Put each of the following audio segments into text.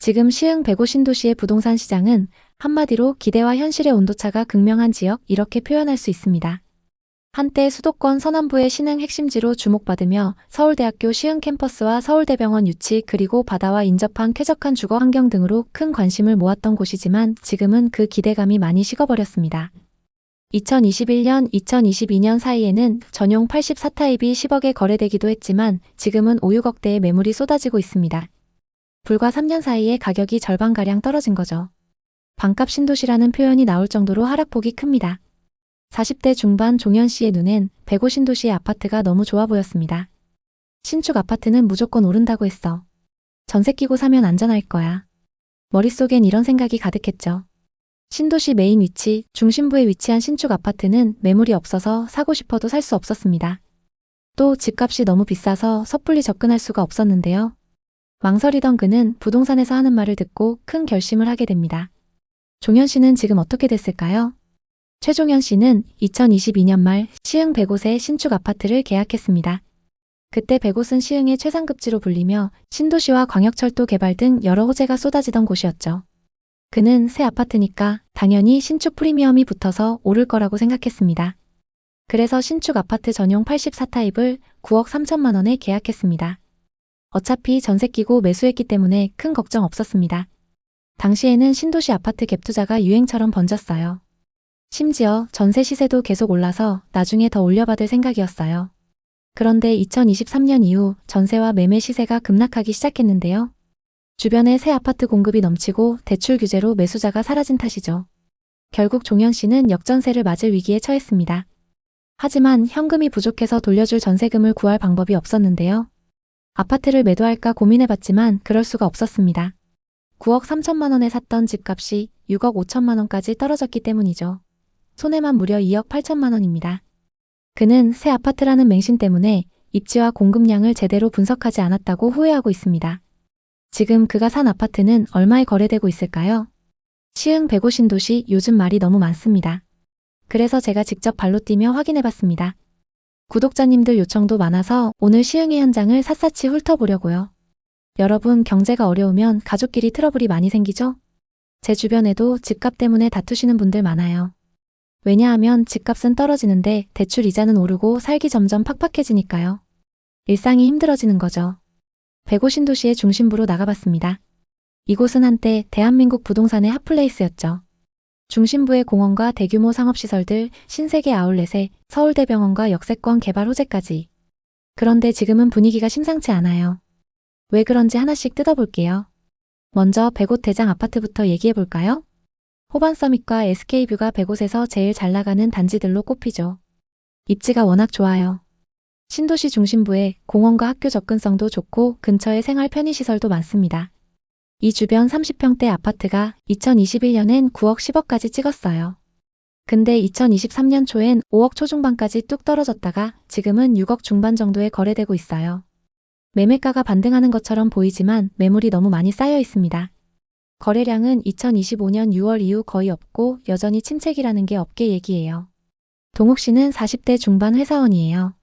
지금 시흥 105 신도시의 부동산 시장은 한마디로 기대와 현실의 온도차가 극명한 지역, 이렇게 표현할 수 있습니다. 한때 수도권 서남부의 신흥 핵심지로 주목받으며 서울대학교 시흥 캠퍼스와 서울대병원 유치 그리고 바다와 인접한 쾌적한 주거 환경 등으로 큰 관심을 모았던 곳이지만 지금은 그 기대감이 많이 식어버렸습니다. 2021년, 2022년 사이에는 전용 84타입이 10억에 거래되기도 했지만 지금은 5, 6억대의 매물이 쏟아지고 있습니다. 불과 3년 사이에 가격이 절반가량 떨어진 거죠. 반값 신도시라는 표현이 나올 정도로 하락폭이 큽니다. 40대 중반 종현 씨의 눈엔 105 신도시의 아파트가 너무 좋아 보였습니다. 신축 아파트는 무조건 오른다고 했어. 전세 끼고 사면 안전할 거야. 머릿속엔 이런 생각이 가득했죠. 신도시 메인 위치, 중심부에 위치한 신축 아파트는 매물이 없어서 사고 싶어도 살 수 없었습니다. 또 집값이 너무 비싸서 섣불리 접근할 수가 없었는데요. 망설이던 그는 부동산에서 하는 말을 듣고 큰 결심을 하게 됩니다. 종현 씨는 지금 어떻게 됐을까요? 최종현 씨는 2022년 말 시흥 105세 신축 아파트를 계약했습니다. 그때 105은 시흥의 최상급지로 불리며 신도시와 광역철도 개발 등 여러 호재가 쏟아지던 곳이었죠. 그는 새 아파트니까 당연히 신축 프리미엄이 붙어서 오를 거라고 생각했습니다. 그래서 신축 아파트 전용 84타입을 9억 3천만 원에 계약했습니다. 어차피 전세 끼고 매수했기 때문에 큰 걱정 없었습니다. 당시에는 신도시 아파트 갭 투자가 유행처럼 번졌어요. 심지어 전세 시세도 계속 올라서 나중에 더 올려받을 생각이었어요. 그런데 2023년 이후 전세와 매매 시세가 급락하기 시작했는데요. 주변에 새 아파트 공급이 넘치고 대출 규제로 매수자가 사라진 탓이죠. 결국 종현 씨는 역전세를 맞을 위기에 처했습니다. 하지만 현금이 부족해서 돌려줄 전세금을 구할 방법이 없었는데요. 아파트를 매도할까 고민해봤지만 그럴 수가 없었습니다. 9억 3천만 원에 샀던 집값이 6억 5천만 원까지 떨어졌기 때문이죠. 손해만 무려 2억 8천만 원입니다. 그는 새 아파트라는 맹신 때문에 입지와 공급량을 제대로 분석하지 않았다고 후회하고 있습니다. 지금 그가 산 아파트는 얼마에 거래되고 있을까요? 시흥 105 신도시 요즘 말이 너무 많습니다. 그래서 제가 직접 발로 뛰며 확인해봤습니다. 구독자님들 요청도 많아서 오늘 시흥의 현장을 샅샅이 훑어보려고요. 여러분 경제가 어려우면 가족끼리 트러블이 많이 생기죠? 제 주변에도 집값 때문에 다투시는 분들 많아요. 왜냐하면 집값은 떨어지는데 대출 이자는 오르고 살기 점점 팍팍해지니까요. 일상이 힘들어지는 거죠. 105 신도시의 중심부로 나가봤습니다. 이곳은 한때 대한민국 부동산의 핫플레이스였죠. 중심부의 공원과 대규모 상업시설들, 신세계 아울렛에 서울대병원과 역세권 개발 호재까지. 그런데 지금은 분위기가 심상치 않아요. 왜 그런지 하나씩 뜯어볼게요. 먼저 105 대장 아파트부터 얘기해볼까요? 호반서밋과 SK뷰가 105에서 제일 잘 나가는 단지들로 꼽히죠. 입지가 워낙 좋아요. 신도시 중심부에 공원과 학교 접근성도 좋고 근처에 생활 편의시설도 많습니다. 이 주변 30평대 아파트가 2021년엔 9억 10억까지 찍었어요. 근데 2023년 초엔 5억 초중반까지 뚝 떨어졌다가 지금은 6억 중반 정도에 거래되고 있어요. 매매가가 반등하는 것처럼 보이지만 매물이 너무 많이 쌓여 있습니다. 거래량은 2025년 6월 이후 거의 없고 여전히 침체기라는 게 업계 얘기예요. 동욱 씨는 40대 중반 회사원이에요.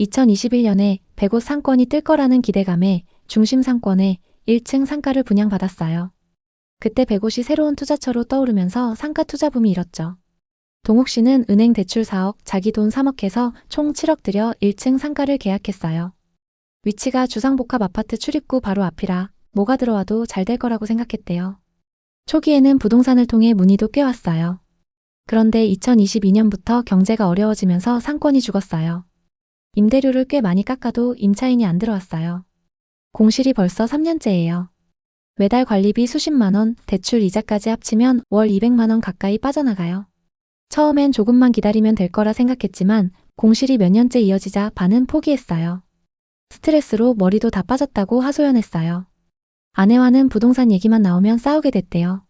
2021년에 105 상권이 뜰 거라는 기대감에 중심 상권에 1층 상가를 분양받았어요. 그때 105이 새로운 투자처로 떠오르면서 상가 투자 붐이 일었죠. 동욱 씨는 은행 대출 4억, 자기 돈 3억 해서 총 7억 들여 1층 상가를 계약했어요. 위치가 주상복합 아파트 출입구 바로 앞이라 뭐가 들어와도 잘 될 거라고 생각했대요. 초기에는 부동산을 통해 문의도 꽤 왔어요. 그런데 2022년부터 경제가 어려워지면서 상권이 죽었어요. 임대료를 꽤 많이 깎아도 임차인이 안 들어왔어요. 공실이 벌써 3년째예요. 매달 관리비 수십만 원, 대출 이자까지 합치면 월 200만 원 가까이 빠져나가요. 처음엔 조금만 기다리면 될 거라 생각했지만 공실이 몇 년째 이어지자 반은 포기했어요. 스트레스로 머리도 다 빠졌다고 하소연했어요. 아내와는 부동산 얘기만 나오면 싸우게 됐대요.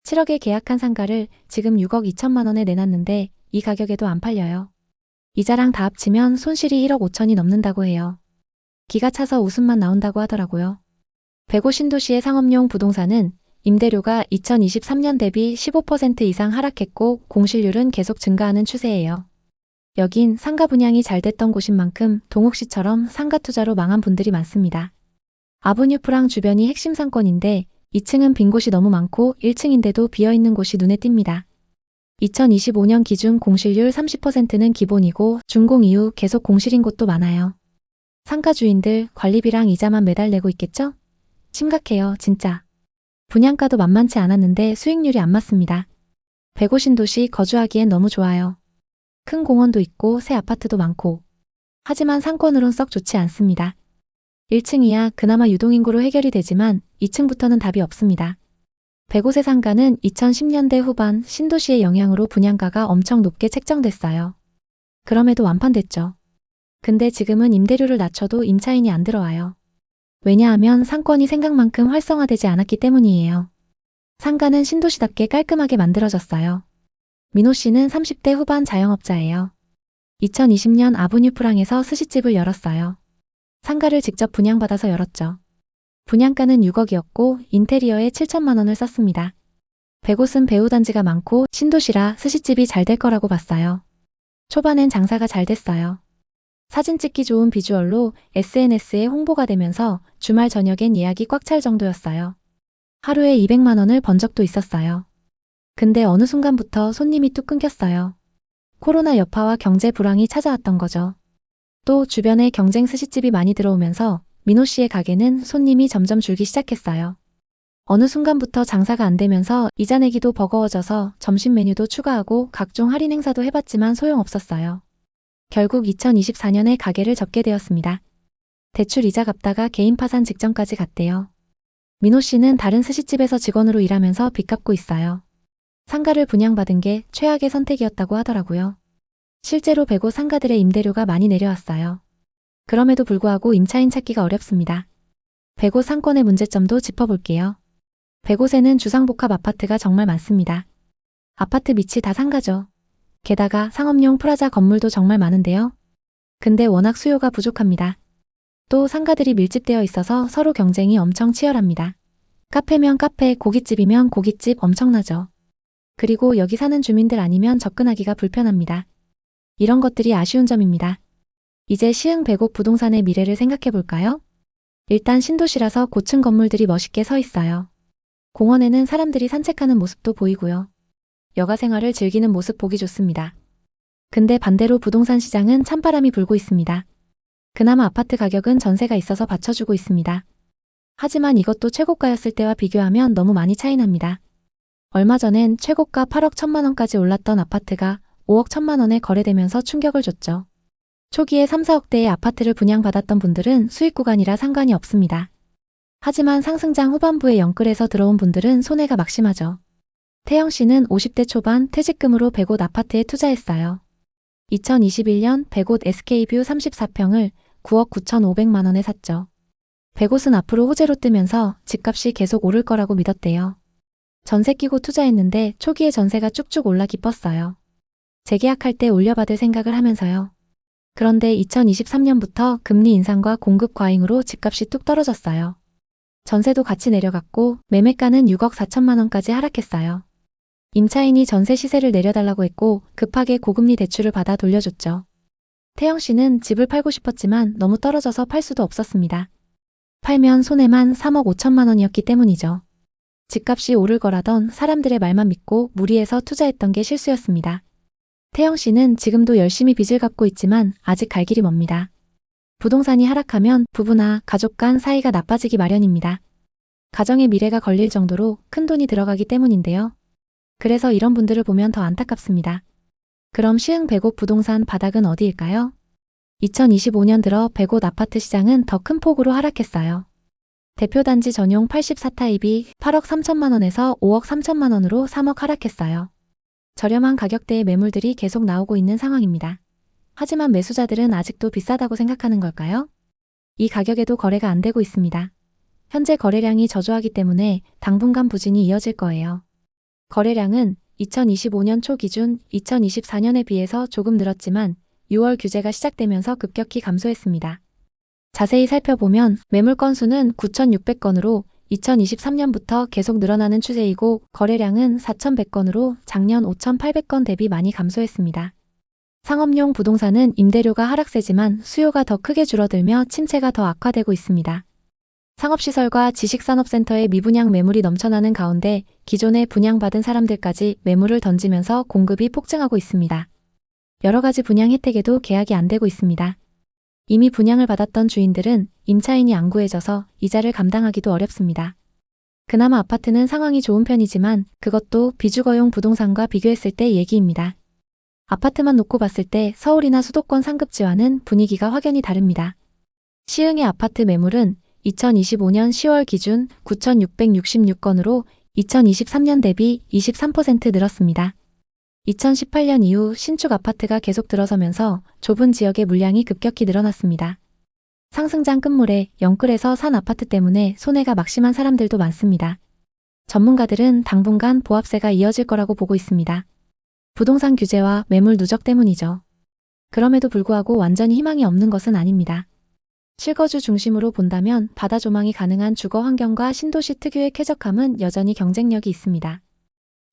7억에 계약한 상가를 지금 6억 2천만 원에 내놨는데 이 가격에도 안 팔려요. 이자랑 다 합치면 손실이 1억 5천이 넘는다고 해요. 기가 차서 웃음만 나온다고 하더라고요. 105 신도시의 상업용 부동산은 임대료가 2023년 대비 15% 이상 하락했고 공실률은 계속 증가하는 추세예요. 여긴 상가 분양이 잘 됐던 곳인 만큼 동욱 씨처럼 상가 투자로 망한 분들이 많습니다. 아브뉴 프랑 주변이 핵심 상권인데 2층은 빈 곳이 너무 많고 1층인데도 비어있는 곳이 눈에 띕니다. 2025년 기준 공실률 30%는 기본이고 준공 이후 계속 공실인 곳도 많아요. 상가 주인들 관리비랑 이자만 매달 내고 있겠죠? 심각해요, 진짜. 분양가도 만만치 않았는데 수익률이 안 맞습니다. 105 신도시 거주하기엔 너무 좋아요. 큰 공원도 있고 새 아파트도 많고. 하지만 상권으론 썩 좋지 않습니다. 1층이야 그나마 유동인구로 해결이 되지만 2층부터는 답이 없습니다. 105세 상가는 2010년대 후반 신도시의 영향으로 분양가가 엄청 높게 책정됐어요. 그럼에도 완판됐죠. 근데 지금은 임대료를 낮춰도 임차인이 안 들어와요. 왜냐하면 상권이 생각만큼 활성화되지 않았기 때문이에요. 상가는 신도시답게 깔끔하게 만들어졌어요. 민호 씨는 30대 후반 자영업자예요. 2020년 아브뉴 프랑에서 스시집을 열었어요. 상가를 직접 분양받아서 열었죠. 분양가는 6억이었고 인테리어에 7천만 원을 썼습니다. 105은 배우 단지가 많고 신도시라 스시집이 잘 될 거라고 봤어요. 초반엔 장사가 잘 됐어요. 사진 찍기 좋은 비주얼로 SNS에 홍보가 되면서 주말 저녁엔 예약이 꽉 찰 정도였어요. 하루에 200만 원을 번 적도 있었어요. 근데 어느 순간부터 손님이 뚝 끊겼어요. 코로나 여파와 경제 불황이 찾아왔던 거죠. 또 주변에 경쟁 스시집이 많이 들어오면서 민호 씨의 가게는 손님이 점점 줄기 시작했어요. 어느 순간부터 장사가 안 되면서 이자 내기도 버거워져서 점심 메뉴도 추가하고 각종 할인 행사도 해봤지만 소용없었어요. 결국 2024년에 가게를 접게 되었습니다. 대출 이자 갚다가 개인 파산 직전까지 갔대요. 민호 씨는 다른 스시집에서 직원으로 일하면서 빚 갚고 있어요. 상가를 분양받은 게 최악의 선택이었다고 하더라고요. 실제로 105 상가들의 임대료가 많이 내려왔어요. 그럼에도 불구하고 임차인 찾기가 어렵습니다. 105 상권의 문제점도 짚어볼게요. 105세는 주상복합 아파트가 정말 많습니다. 아파트 밑이 다 상가죠. 게다가 상업용 프라자 건물도 정말 많은데요. 근데 워낙 수요가 부족합니다. 또 상가들이 밀집되어 있어서 서로 경쟁이 엄청 치열합니다. 카페면 카페, 고깃집이면 고깃집 엄청나죠. 그리고 여기 사는 주민들 아니면 접근하기가 불편합니다. 이런 것들이 아쉬운 점입니다. 이제 시흥 105 부동산의 미래를 생각해 볼까요? 일단 신도시라서 고층 건물들이 멋있게 서 있어요. 공원에는 사람들이 산책하는 모습도 보이고요. 여가 생활을 즐기는 모습 보기 좋습니다. 근데 반대로 부동산 시장은 찬바람이 불고 있습니다. 그나마 아파트 가격은 전세가 있어서 받쳐주고 있습니다. 하지만 이것도 최고가였을 때와 비교하면 너무 많이 차이 납니다. 얼마 전엔 최고가 8억 1천만 원까지 올랐던 아파트가 5억 1천만 원에 거래되면서 충격을 줬죠. 초기에 3, 4억대의 아파트를 분양받았던 분들은 수익 구간이라 상관이 없습니다. 하지만 상승장 후반부에 영끌에서 들어온 분들은 손해가 막심하죠. 태영 씨는 50대 초반 퇴직금으로 105 아파트에 투자했어요. 2021년 105 SK뷰 34평을 9억 9,500만 원에 샀죠. 105은 앞으로 호재로 뜨면서 집값이 계속 오를 거라고 믿었대요. 전세 끼고 투자했는데 초기에 전세가 쭉쭉 올라 기뻤어요. 재계약할 때 올려받을 생각을 하면서요. 그런데 2023년부터 금리 인상과 공급 과잉으로 집값이 뚝 떨어졌어요. 전세도 같이 내려갔고 매매가는 6억 4천만 원까지 하락했어요. 임차인이 전세 시세를 내려달라고 했고 급하게 고금리 대출을 받아 돌려줬죠. 태영 씨는 집을 팔고 싶었지만 너무 떨어져서 팔 수도 없었습니다. 팔면 손해만 3억 5천만 원이었기 때문이죠. 집값이 오를 거라던 사람들의 말만 믿고 무리해서 투자했던 게 실수였습니다. 태영 씨는 지금도 열심히 빚을 갚고 있지만 아직 갈 길이 멉니다. 부동산이 하락하면 부부나 가족 간 사이가 나빠지기 마련입니다. 가정의 미래가 걸릴 정도로 큰 돈이 들어가기 때문인데요. 그래서 이런 분들을 보면 더 안타깝습니다. 그럼 시흥 105 부동산 바닥은 어디일까요? 2025년 들어 105 아파트 시장은 더 큰 폭으로 하락했어요. 대표단지 전용 84타입이 8억 3천만 원에서 5억 3천만 원으로 3억 하락했어요. 저렴한 가격대의 매물들이 계속 나오고 있는 상황입니다. 하지만 매수자들은 아직도 비싸다고 생각하는 걸까요? 이 가격에도 거래가 안 되고 있습니다. 현재 거래량이 저조하기 때문에 당분간 부진이 이어질 거예요. 거래량은 2025년 초 기준 2024년에 비해서 조금 늘었지만 6월 규제가 시작되면서 급격히 감소했습니다. 자세히 살펴보면 매물 건수는 9,600건으로 2023년부터 계속 늘어나는 추세이고 거래량은 4,100건으로 작년 5,800건 대비 많이 감소했습니다. 상업용 부동산은 임대료가 하락세지만 수요가 더 크게 줄어들며 침체가 더 악화되고 있습니다. 상업시설과 지식산업센터의 미분양 매물이 넘쳐나는 가운데 기존에 분양받은 사람들까지 매물을 던지면서 공급이 폭증하고 있습니다. 여러 가지 분양 혜택에도 계약이 안 되고 있습니다. 이미 분양을 받았던 주인들은 임차인이 안 구해져서 이자를 감당하기도 어렵습니다. 그나마 아파트는 상황이 좋은 편이지만 그것도 비주거용 부동산과 비교했을 때 얘기입니다. 아파트만 놓고 봤을 때 서울이나 수도권 상급지와는 분위기가 확연히 다릅니다. 시흥의 아파트 매물은 2025년 10월 기준 9,666건으로 2023년 대비 23% 늘었습니다. 2018년 이후 신축 아파트가 계속 들어서면서 좁은 지역의 물량이 급격히 늘어났습니다. 상승장 끝물에 영끌에서 산 아파트 때문에 손해가 막심한 사람들도 많습니다. 전문가들은 당분간 보합세가 이어질 거라고 보고 있습니다. 부동산 규제와 매물 누적 때문이죠. 그럼에도 불구하고 완전히 희망이 없는 것은 아닙니다. 실거주 중심으로 본다면 바다 조망이 가능한 주거 환경과 신도시 특유의 쾌적함은 여전히 경쟁력이 있습니다.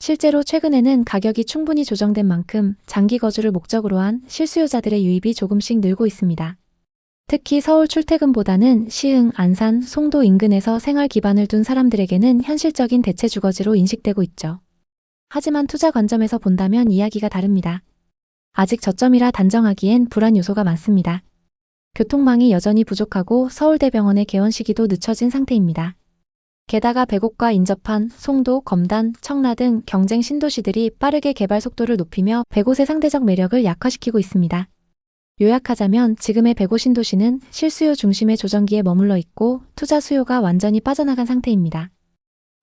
실제로 최근에는 가격이 충분히 조정된 만큼 장기 거주를 목적으로 한 실수요자들의 유입이 조금씩 늘고 있습니다. 특히 서울 출퇴근보다는 시흥, 안산, 송도 인근에서 생활 기반을 둔 사람들에게는 현실적인 대체 주거지로 인식되고 있죠. 하지만 투자 관점에서 본다면 이야기가 다릅니다. 아직 저점이라 단정하기엔 불안 요소가 많습니다. 교통망이 여전히 부족하고 서울대병원의 개원 시기도 늦춰진 상태입니다. 게다가 백옥과 인접한 송도, 검단, 청라 등 경쟁 신도시들이 빠르게 개발 속도를 높이며 100곳의 상대적 매력을 약화시키고 있습니다. 요약하자면 지금의 105 신도시는 실수요 중심의 조정기에 머물러 있고 투자 수요가 완전히 빠져나간 상태입니다.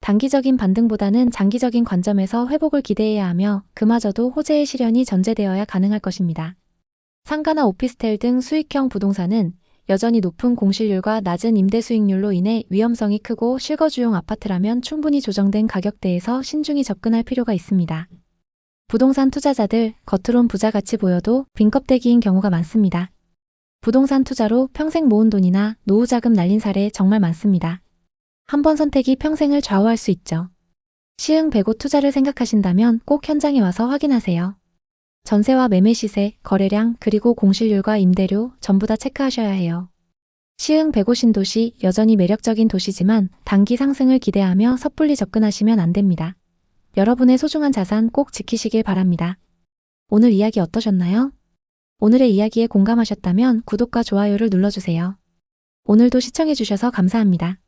단기적인 반등보다는 장기적인 관점에서 회복을 기대해야 하며 그마저도 호재의 실현이 전제되어야 가능할 것입니다. 상가나 오피스텔 등 수익형 부동산은 여전히 높은 공실률과 낮은 임대 수익률로 인해 위험성이 크고 실거주용 아파트라면 충분히 조정된 가격대에서 신중히 접근할 필요가 있습니다. 부동산 투자자들, 겉으론 부자같이 보여도 빈껍데기인 경우가 많습니다. 부동산 투자로 평생 모은 돈이나 노후 자금 날린 사례 정말 많습니다. 한 번 선택이 평생을 좌우할 수 있죠. 시흥 105 투자를 생각하신다면 꼭 현장에 와서 확인하세요. 전세와 매매 시세, 거래량, 그리고 공실률과 임대료 전부 다 체크하셔야 해요. 시흥 105 신도시 여전히 매력적인 도시지만 단기 상승을 기대하며 섣불리 접근하시면 안 됩니다. 여러분의 소중한 자산 꼭 지키시길 바랍니다. 오늘 이야기 어떠셨나요? 오늘의 이야기에 공감하셨다면 구독과 좋아요를 눌러주세요. 오늘도 시청해주셔서 감사합니다.